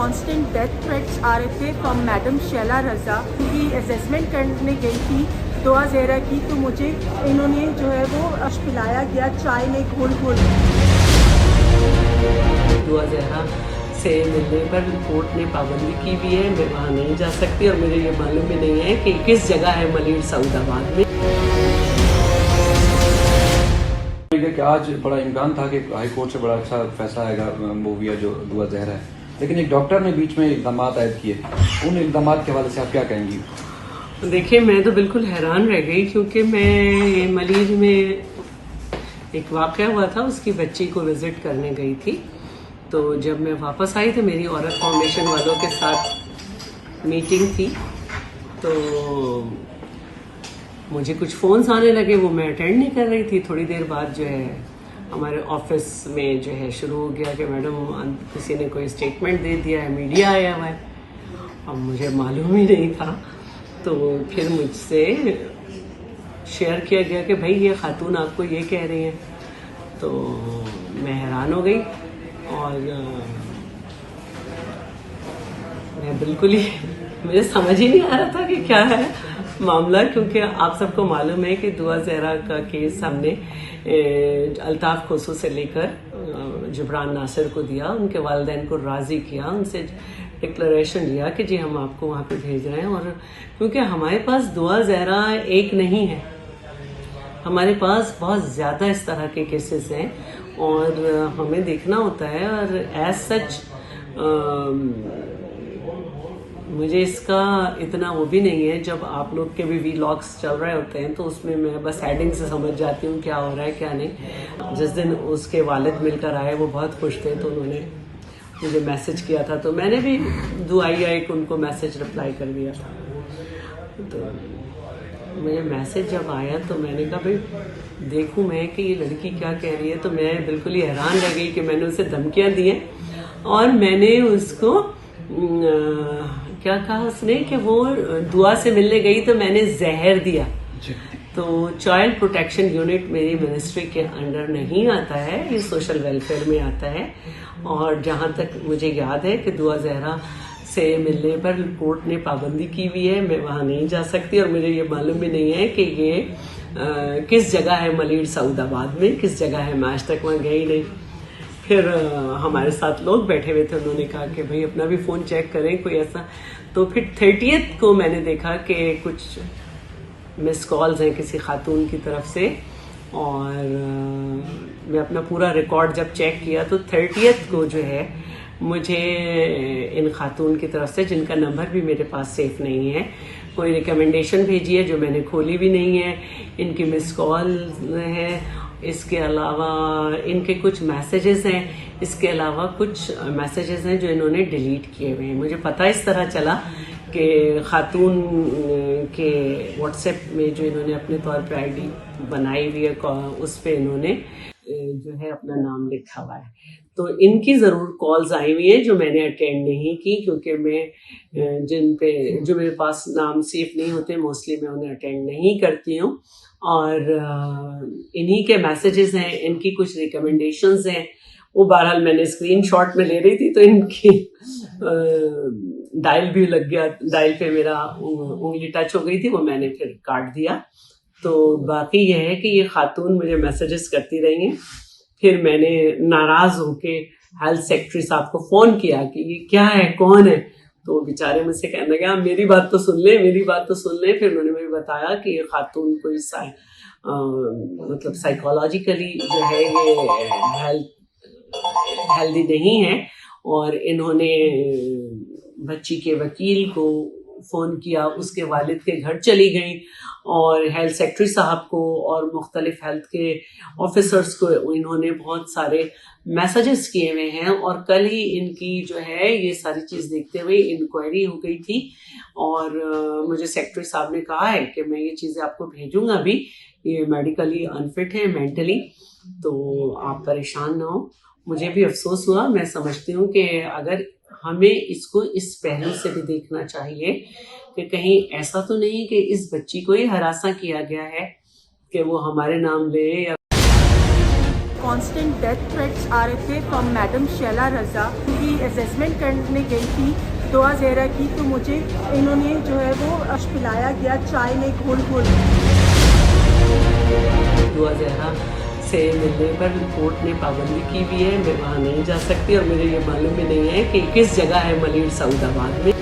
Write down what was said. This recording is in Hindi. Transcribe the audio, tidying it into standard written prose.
कांस्टेंट डेथ थ्रेट्स आ रहे थे फ्रॉम मैडम शैला रज़ा की असेसमेंट करने गई थी दुआ ज़हरा की, तो मुझे इन्होंने जो है वो पिलाया गया चाय में घोल घोल। दुआ ज़हरा से मिलने पर कोर्ट ने पाबंदी की भी है, मैं वहाँ नहीं जा सकती और मुझे ये मालूम भी नहीं है कि किस जगह है मलिर सऊदाबाद में। कि आज बड़ा इम्कान था कि हाई कोर्ट से बड़ा अच्छा फैसला आएगा मूवी है जो दुआ ज़हरा है, लेकिन एक डॉक्टर ने बीच में इल्ज़ाम आयद किए, उन इल्ज़ाम के हवाले से आप क्या कहेंगी? देखिए, मैं तो बिल्कुल हैरान रह गई क्योंकि मैं मलीर में एक वाक़या हुआ था, उसकी बच्ची को विज़िट करने गई थी। तो जब मैं वापस आई तो मेरी औरत फाउंडेशन वालों के साथ मीटिंग थी, तो मुझे कुछ फ़ोन्स आने लगे, वो मैं अटेंड नहीं कर रही थी। थोड़ी देर बाद जो है हमारे ऑफिस में जो है शुरू हो गया कि मैडम किसी ने कोई स्टेटमेंट दे दिया है, मीडिया आया हुआ है। अब मुझे मालूम ही नहीं था, तो फिर मुझसे शेयर किया गया कि भाई ये खातून आपको ये कह रही हैं। तो मैं हैरान हो गई और मैं बिल्कुल ही मुझे समझ ही नहीं आ रहा था कि क्या है मामला, क्योंकि आप सबको मालूम है कि दुआ ज़हरा का केस हमने अल्ताफ़ खोसू से लेकर जबरान नासिर को दिया, उनके वालिदैन को राज़ी किया, उनसे डिक्लेरेशन लिया कि जी हम आपको वहाँ पे भेज रहे हैं। और क्योंकि हमारे पास दुआ ज़हरा एक नहीं है, हमारे पास बहुत ज़्यादा इस तरह के केसेस हैं और हमें देखना होता है। और एज सच मुझे इसका इतना वो भी नहीं है, जब आप लोग के भी वीलॉग्स चल रहे होते हैं तो उसमें मैं बस हेडिंग से समझ जाती हूँ क्या हो रहा है क्या नहीं। जिस दिन उसके वालिद मिलकर आए वो बहुत खुश थे, तो उन्होंने मुझे मैसेज किया था, तो मैंने भी दुआई एक उनको मैसेज रिप्लाई कर दिया था। तो मुझे मैसेज जब आया तो मैंने कहा भाई देखूं मैं कि ये लड़की क्या कह रही है। तो मैं बिल्कुल ही हैरान रह गई कि मैंने उसे धमकियां दी हैं और मैंने उसको क्या कहा उसने कि वो दुआ से मिलने गई तो मैंने जहर दिया। तो चाइल्ड प्रोटेक्शन यूनिट मेरी मिनिस्ट्री के अंडर नहीं आता है, ये सोशल वेलफेयर में आता है। और जहाँ तक मुझे याद है कि दुआ ज़हरा से मिलने पर कोर्ट ने पाबंदी की हुई है, मैं वहाँ नहीं जा सकती और मुझे ये मालूम भी नहीं है कि ये किस जगह है मलिर सऊदाबाद में, किस जगह है, मैं आज तक वहाँ गई नहीं। फिर हमारे साथ लोग बैठे हुए थे, उन्होंने कहा कि भाई अपना भी फ़ोन चेक करें कोई ऐसा। तो फिर 30th को मैंने देखा कि कुछ मिस कॉल्स हैं किसी खातून की तरफ से, और मैं अपना पूरा रिकॉर्ड जब चेक किया तो 30th को जो है मुझे इन खातून की तरफ से, जिनका नंबर भी मेरे पास सेफ नहीं है, कोई रिकमेंडेशन भेजी है जो मैंने खोली भी नहीं है। इनकी मिस कॉल है, इसके अलावा इनके कुछ मैसेजेस हैं, इसके अलावा कुछ मैसेजेस हैं जो इन्होंने डिलीट किए हुए हैं। मुझे पता इस तरह चला कि खातून के व्हाट्सएप में जो इन्होंने अपने तौर पर आईडी बनाई हुई है उस पर इन्होंने जो है अपना नाम लिखा हुआ है। तो इनकी ज़रूर कॉल्स आई हुई हैं जो मैंने अटेंड नहीं की, क्योंकि मैं जिन पे जो मेरे पास नाम सेफ नहीं होते मोस्टली मैं उन्हें अटेंड नहीं करती हूँ। और इन्हीं के मैसेजेस हैं, इनकी कुछ रिकमेंडेशंस हैं, वो बहरहाल मैंने स्क्रीनशॉट में ले रही थी तो इनकी डायल भी लग गया, डायल पे मेरा उंगली टच हो गई थी, वो मैंने फिर काट दिया। तो बाकी यह है कि ये खातून मुझे मैसेजेस करती रही हैं। फिर मैंने नाराज़ होके हेल्थ सेक्रेटरी साहब को फ़ोन किया कि ये क्या है, कौन है। तो बेचारे मुझसे कहने लगे आप मेरी बात तो सुन लें, मेरी बात तो सुन लें। फिर उन्होंने मुझे बताया कि ये खातून कोई मतलब साइकोलॉजिकली जो है ये हेल्दी नहीं है, और इन्होंने बच्ची के वकील को फ़ोन किया, उसके वालिद के घर चली गई और हेल्थ सेक्रेटरी साहब को और मुख्तलिफ हेल्थ के ऑफिसर्स को इन्होंने बहुत सारे मैसेजेस किए हुए हैं। और कल ही इनकी जो है ये सारी चीज़ देखते हुए इंक्वायरी हो गई थी और मुझे सेक्रेटरी साहब ने कहा है कि मैं ये चीज़ें आपको भेजूंगा भी, ये मेडिकली अनफिट है मेंटली, तो आप परेशान ना हो। मुझे भी अफसोस हुआ, मैं समझती हूँ कि अगर हमें इसको इस पहलू से भी देखना चाहिए कि कहीं ऐसा तो नहीं कि इस बच्ची को ही हरासा किया गया है कि वो हमारे नाम ले या कांस्टेंट डेथ थ्रेट्स आ रहे थे फ्रॉम मैडम शैला रज़ा, की असेसमेंट करने गई थी दुआ ज़हरा की, तो मुझे इन्होंने जो है वो अश पिलाया गया चाय में घोल-घोल। दुआ ज़हरा से मिलने पर कोर्ट ने पाबंदी की भी है, मैं वहाँ नहीं जा सकती और मुझे ये मालूम भी नहीं है कि किस जगह है मलिर सऊदाबाद में।